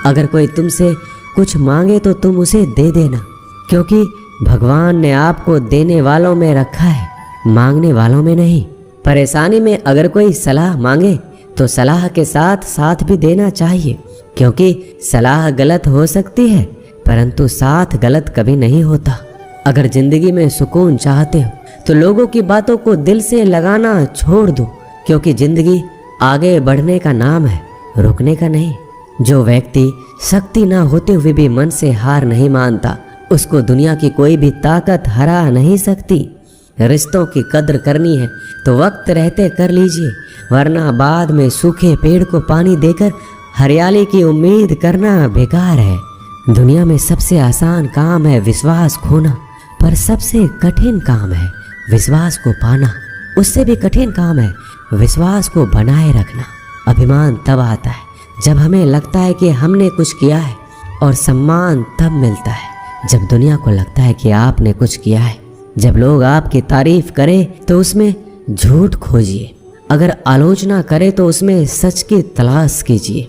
अगर कोई तुमसे कुछ मांगे तो तुम उसे दे देना, क्योंकि भगवान ने आपको देने वालों में रखा है, मांगने वालों में नहीं। परेशानी में अगर कोई सलाह मांगे तो सलाह के साथ साथ भी देना चाहिए, क्योंकि सलाह गलत हो सकती है परंतु साथ गलत कभी नहीं होता। अगर जिंदगी में सुकून चाहते हो तो लोगों की बातों को दिल से लगाना छोड़ दो, क्योंकि जिंदगी आगे बढ़ने का नाम है, रुकने का नहीं। जो व्यक्ति शक्ति ना होते हुए भी मन से हार नहीं मानता, उसको दुनिया की कोई भी ताकत हरा नहीं सकती। रिश्तों की कद्र करनी है तो वक्त रहते कर लीजिए, वरना बाद में सूखे पेड़ को पानी देकर हरियाली की उम्मीद करना बेकार है। दुनिया में सबसे आसान काम है विश्वास खोना, पर सबसे कठिन काम है विश्वास को पाना। उससे भी कठिन काम है विश्वास को बनाए रखना। अभिमान तब आता है जब हमें लगता है कि हमने कुछ किया है, और सम्मान तब मिलता है जब दुनिया को लगता है कि आपने कुछ किया है। जब लोग आपकी तारीफ करें तो उसमें झूठ खोजिए, अगर आलोचना करें तो उसमें सच की तलाश कीजिए।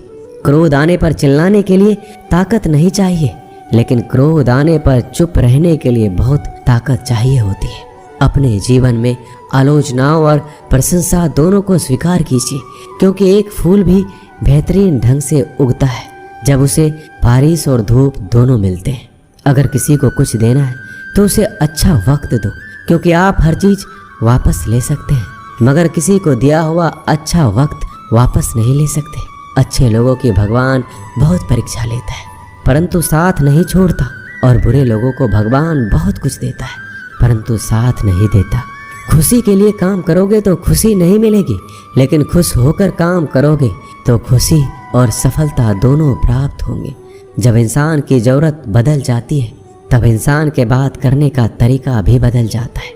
क्रोध आने पर चिल्लाने के लिए ताकत नहीं चाहिए, लेकिन क्रोध आने पर चुप रहने के लिए बहुत ताकत चाहिए होती है। अपने जीवन में आलोचनाओं और प्रशंसा दोनों को स्वीकार कीजिए, क्योंकि एक फूल भी बेहतरीन ढंग से उगता है जब उसे बारिश और धूप दोनों मिलते हैं। अगर किसी को कुछ देना है तो उसे अच्छा वक्त दो, क्योंकि आप हर चीज वापस ले सकते हैं, मगर किसी को दिया हुआ अच्छा वक्त वापस नहीं ले सकते। अच्छे लोगों की भगवान बहुत परीक्षा लेता है परंतु साथ नहीं छोड़ता, और बुरे लोगों को भगवान बहुत कुछ देता है परंतु साथ नहीं देता। खुशी के लिए काम करोगे तो खुशी नहीं मिलेगी, लेकिन खुश होकर काम करोगे तो खुशी और सफलता दोनों प्राप्त होंगे। जब इंसान की ज़रूरत बदल जाती है तब इंसान के बात करने का तरीका भी बदल जाता है।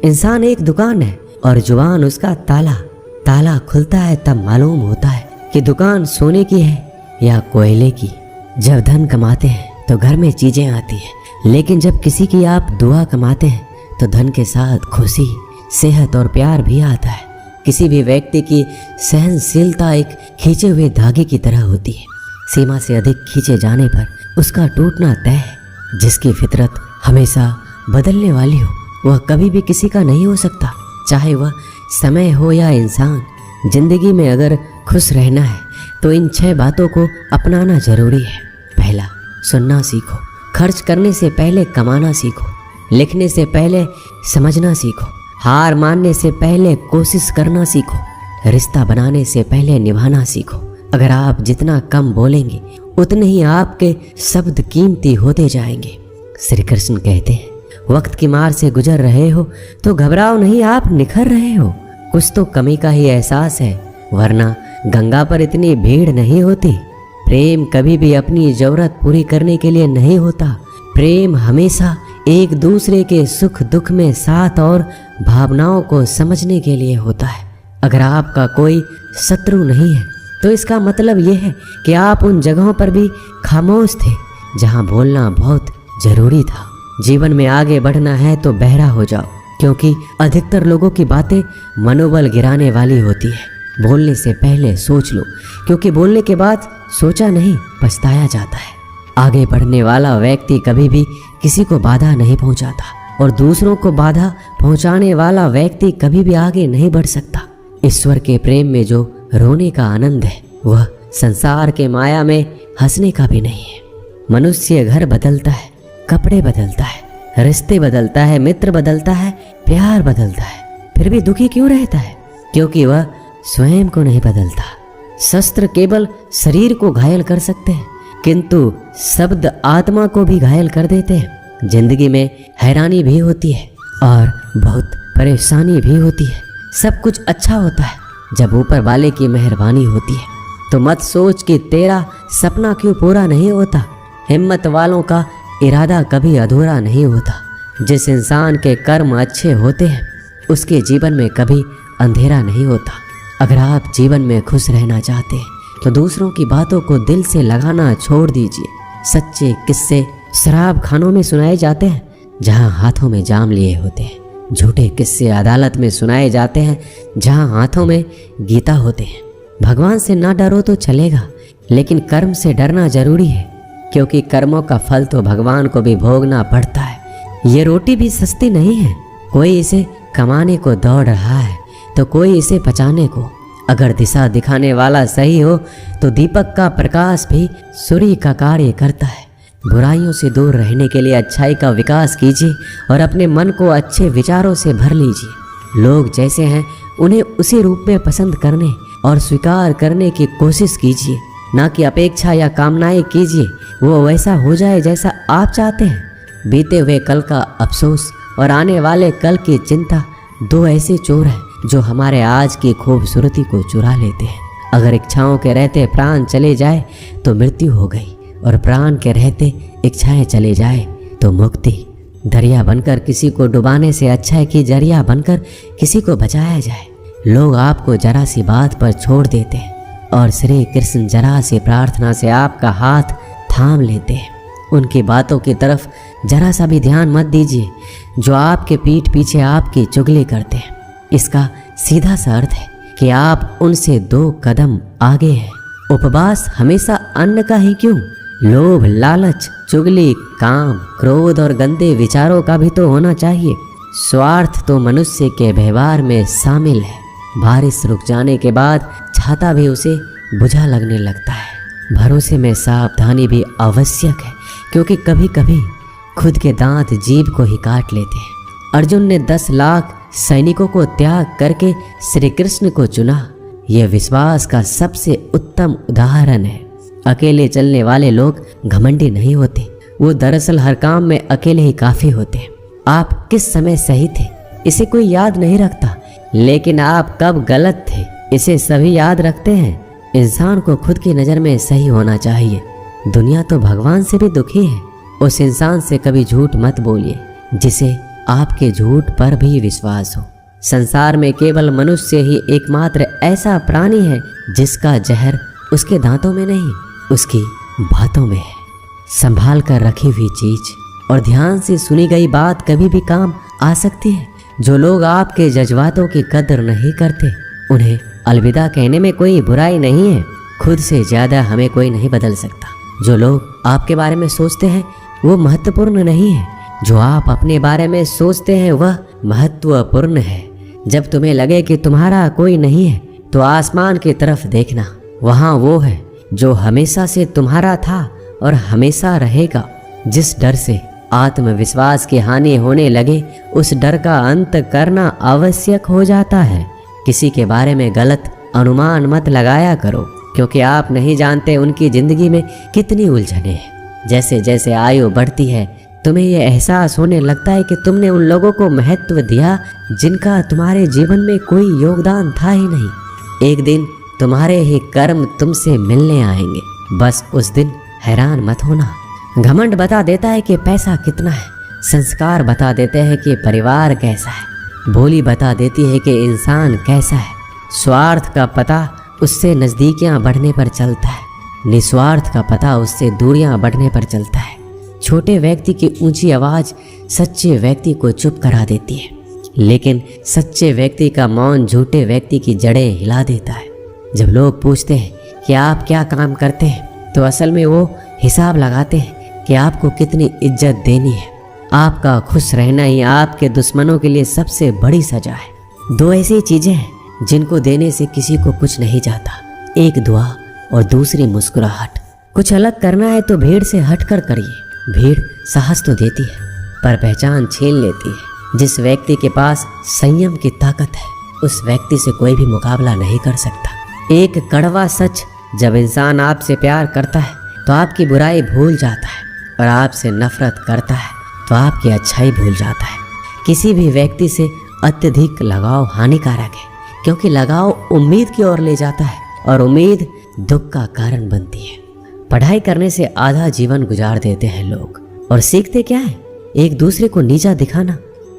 इंसान एक दुकान है और जुबान उसका ताला। ताला खुलता है तब मालूम होता है कि दुकान सोने की है या कोयले की। जब धन कमाते हैं तो घर में चीजें आती हैं, लेकिन जब किसी की आप दुआ कमाते हैं तो धन के साथ खुशी, सेहत और प्यार भी आता है। किसी भी व्यक्ति की सहनशीलता एक खींचे हुए धागे की तरह होती है। सीमा से अधिक खींचे जाने पर उसका टूटना तय है। जिसकी फितरत हमेशा बदलने वाली हो वह कभी भी किसी का नहीं हो सकता, चाहे वह समय हो या इंसान। जिंदगी में अगर खुश रहना है तो इन 6 बातों को अपनाना जरूरी है। पहला, सुनना सीखो। खर्च करने से पहले कमाना सीखो। लिखने से पहले समझना सीखो। हार मानने से पहले कोशिश करना सीखो। रिश्ता बनाने से पहले निभाना सीखो। अगर आप जितना कम बोलेंगे उतने ही आपके शब्द कीमती होते जाएंगे। श्री कृष्ण कहते हैं, वक्त की मार से गुजर रहे हो तो घबराओ नहीं, आप निखर रहे हो। कुछ तो कमी का ही एहसास है, वरना गंगा पर इतनी भीड़ नहीं होती। प्रेम कभी भी अपनी जरूरत पूरी करने के लिए नहीं होता। प्रेम हमेशा एक दूसरे के सुख दुख में साथ और भावनाओं को समझने के लिए होता है। अगर आपका कोई शत्रु नहीं है तो इसका मतलब यह है कि आप उन जगहों पर भी खामोश थे जहां बोलना बहुत जरूरी था। जीवन में आगे बढ़ना है तो बहरा हो जाओ, क्योंकि अधिकतर लोगों की बातें मनोबल गिराने वाली होती है। बोलने से पहले सोच लो, क्योंकि बोलने के बाद सोचा नहीं पछताया जाता है। आगे बढ़ने वाला व्यक्ति कभी भी किसी को बाधा नहीं पहुंचाता, और दूसरों को बाधा पहुंचाने वाला व्यक्ति कभी भी आगे नहीं बढ़ सकता। ईश्वर के प्रेम में जो रोने का आनंद है वह संसार के माया में हंसने का भी नहीं है। मनुष्य घर बदलता है, कपड़े बदलता है, रिश्ते बदलता है, मित्र बदलता है, प्यार बदलता है, फिर भी दुखी क्यों रहता है? क्योंकि वह स्वयं को नहीं बदलता। शस्त्र केवल शरीर को घायल कर सकते हैं, किंतु शब्द आत्मा को भी घायल कर देते हैं। जिंदगी में हैरानी भी होती है और बहुत परेशानी भी होती है। सब कुछ अच्छा होता है जब ऊपर वाले की मेहरबानी होती है। तो मत सोच कि तेरा सपना क्यों पूरा नहीं होता। हिम्मत वालों का इरादा कभी अधूरा नहीं होता। जिस इंसान के कर्म अच्छे होते हैं उसके जीवन में कभी अंधेरा नहीं होता। अगर आप जीवन में खुश रहना चाहते हैं तो दूसरों की बातों को दिल से लगाना छोड़ दीजिए। सच्चे किस्से शराब खानों में सुनाए जाते हैं जहां हाथों में जाम लिए होते हैं। झूठे किस्से अदालत में सुनाए जाते हैं जहां हाथों में गीता होते हैं। भगवान से ना डरो तो चलेगा, लेकिन कर्म से डरना जरूरी है, क्योंकि कर्मों का फल तो भगवान को भी भोगना पड़ता है। ये रोटी भी सस्ती नहीं है, कोई इसे कमाने को दौड़ रहा है तो कोई इसे पचाने को। अगर दिशा दिखाने वाला सही हो तो दीपक का प्रकाश भी सूर्य का कार्य करता है। बुराइयों से दूर रहने के लिए अच्छाई का विकास कीजिए और अपने मन को अच्छे विचारों से भर लीजिए। लोग जैसे हैं उन्हें उसी रूप में पसंद करने और स्वीकार करने की कोशिश कीजिए, ना कि अपेक्षा या कामनाएं कीजिए वो वैसा हो जाए जैसा आप चाहते हैं। बीते हुए कल का अफसोस और आने वाले कल की चिंता दो ऐसे चोर हैं जो हमारे आज की खूबसूरती को चुरा लेते हैं। अगर इच्छाओं के रहते प्राण चले जाए तो मृत्यु हो गई, और प्राण के रहते इच्छाएं चले जाए तो मुक्ति। दरिया बनकर किसी को डुबाने से अच्छा है कि जरिया बनकर किसी को बचाया जाए। लोग आपको जरा सी बात पर छोड़ देते हैं और श्री कृष्ण जरा सी प्रार्थना से आपका हाथ थाम लेते हैं। उनकी बातों की तरफ जरा सा भी ध्यान मत दीजिए जो आपके पीठ पीछे आपकी चुगली करते हैं। इसका सीधा सा अर्थ है कि आप उनसे 2 कदम आगे हैं। उपवास हमेशा अन्न का ही क्यों, लोभ, लालच, चुगली, काम, क्रोध और गंदे विचारों का भी तो होना चाहिए। स्वार्थ तो मनुष्य के व्यवहार में शामिल है। बारिश रुक जाने के बाद छाता भी उसे बुझा लगने लगता है। भरोसे में सावधानी भी आवश्यक है, क्योंकि कभी कभी खुद के दांत जीभ को ही काट लेते हैं। अर्जुन ने 10 लाख सैनिकों को त्याग करके श्री कृष्ण को चुना। यह विश्वास का सबसे उत्तम उदाहरण है। अकेले चलने वाले लोग घमंडी नहीं होते, वो दरअसल हर काम में अकेले ही काफी होते हैं। आप किस समय सही थे इसे कोई याद नहीं रखता, लेकिन आप कब गलत थे इसे सभी याद रखते हैं। इंसान को खुद की नज़र में सही होना चाहिए। दुनिया तो भगवान से भी दुखी है। उस इंसान से कभी झूठ मत बोलिए जिसे आपके झूठ पर भी विश्वास हो। संसार में केवल मनुष्य ही एकमात्र ऐसा प्राणी है जिसका जहर उसके दांतों में नहीं, उसकी बातों में है। संभाल कर रखी हुई चीज और ध्यान से सुनी गई बात कभी भी काम आ सकती है। जो लोग आपके जज्बातों की कदर नहीं करते उन्हें अलविदा कहने में कोई बुराई नहीं है। खुद से ज्यादा हमें कोई नहीं बदल सकता। जो लोग आपके बारे में सोचते हैं वो महत्वपूर्ण नहीं है, जो आप अपने बारे में सोचते हैं वह महत्वपूर्ण है। जब तुम्हें लगे कि तुम्हारा कोई नहीं है तो आसमान की तरफ देखना, वहाँ वो है जो हमेशा से तुम्हारा था और हमेशा रहेगा। जिस डर से आत्मविश्वास की हानि होने लगे उस डर का अंत करना आवश्यक हो जाता है। किसी के बारे में गलत अनुमान मत लगाया करो, क्योंकि आप नहीं जानते उनकी जिंदगी में कितनी उलझनें हैं। जैसे जैसे आयु बढ़ती है तुम्हें यह एहसास होने लगता है कि तुमने उन लोगों को महत्व दिया जिनका तुम्हारे जीवन में कोई योगदान था ही नहीं। एक दिन तुम्हारे ही कर्म तुमसे मिलने आएंगे, बस उस दिन हैरान मत होना। घमंड बता देता है कि पैसा कितना है, संस्कार बता देते हैं कि परिवार कैसा है, बोली बता देती है कि इंसान कैसा है। स्वार्थ का पता उससे नज़दीकियाँ बढ़ने पर चलता है, निस्वार्थ का पता उससे दूरियाँ बढ़ने पर चलता है। छोटे व्यक्ति की ऊंची आवाज़ सच्चे व्यक्ति को चुप करा देती है, लेकिन सच्चे व्यक्ति का मौन झूठे व्यक्ति की जड़ें हिला देता है। जब लोग पूछते हैं कि आप क्या काम करते हैं तो असल में वो हिसाब लगाते हैं कि आपको कितनी इज्जत देनी है। आपका खुश रहना ही आपके दुश्मनों के लिए सबसे बड़ी सजा है। 2 ऐसी चीज़ें हैं जिनको देने से किसी को कुछ नहीं जाता, एक दुआ और दूसरी मुस्कुराहट। कुछ अलग करना है तो भीड़ से हटकर करिए। भीड़ साहस तो देती है पर पहचान छीन लेती है। जिस व्यक्ति के पास संयम की ताकत है उस व्यक्ति से कोई भी मुकाबला नहीं कर सकता। एक कड़वा सच, जब इंसान आपसे प्यार करता है तो आपकी बुराई भूल जाता है, और आपसे नफरत करता है तो आपकी अच्छाई भूल जाता है। किसी भी व्यक्ति से अत्यधिक लगाव हानिकारक है, क्योंकि लगाव उम्मीद की ओर ले जाता है और उम्मीद दुख का कारण बनती है। पढ़ाई करने से आधा जीवन गुजार देते हैं लोग, और सीखते क्या है? एक दूसरे को नीचा दिखाना।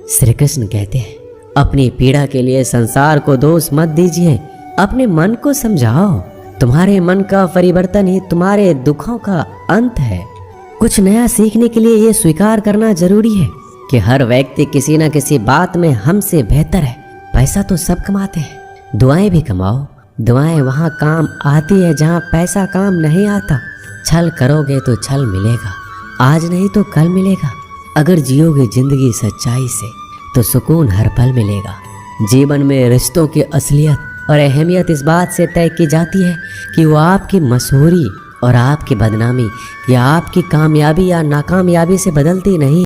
श्री कृष्ण कहते हैं अपनी पीड़ा के लिए संसार को दोष मत दीजिए, अपने मन को समझाओ। तुम्हारे मन का परिवर्तन ही तुम्हारे दुखों का अंत है। कुछ नया सीखने के लिए ये स्वीकार करना जरूरी है कि हर व्यक्ति किसी न किसी बात में हमसे बेहतर है। पैसा तो सब कमाते हैं, दुआएं भी कमाओ, दुआएं वहाँ काम आती है जहाँ पैसा काम नहीं आता। छल करोगे तो छल मिलेगा, आज नहीं तो कल मिलेगा। अगर जियोगे जिंदगी सच्चाई से तो सुकून हर पल मिलेगा। जीवन में रिश्तों की असलियत और अहमियत इस बात से तय की जाती है कि वो आपकी मशहूरी और आपकी बदनामी या आपकी कामयाबी या नाकामयाबी से बदलती नहीं।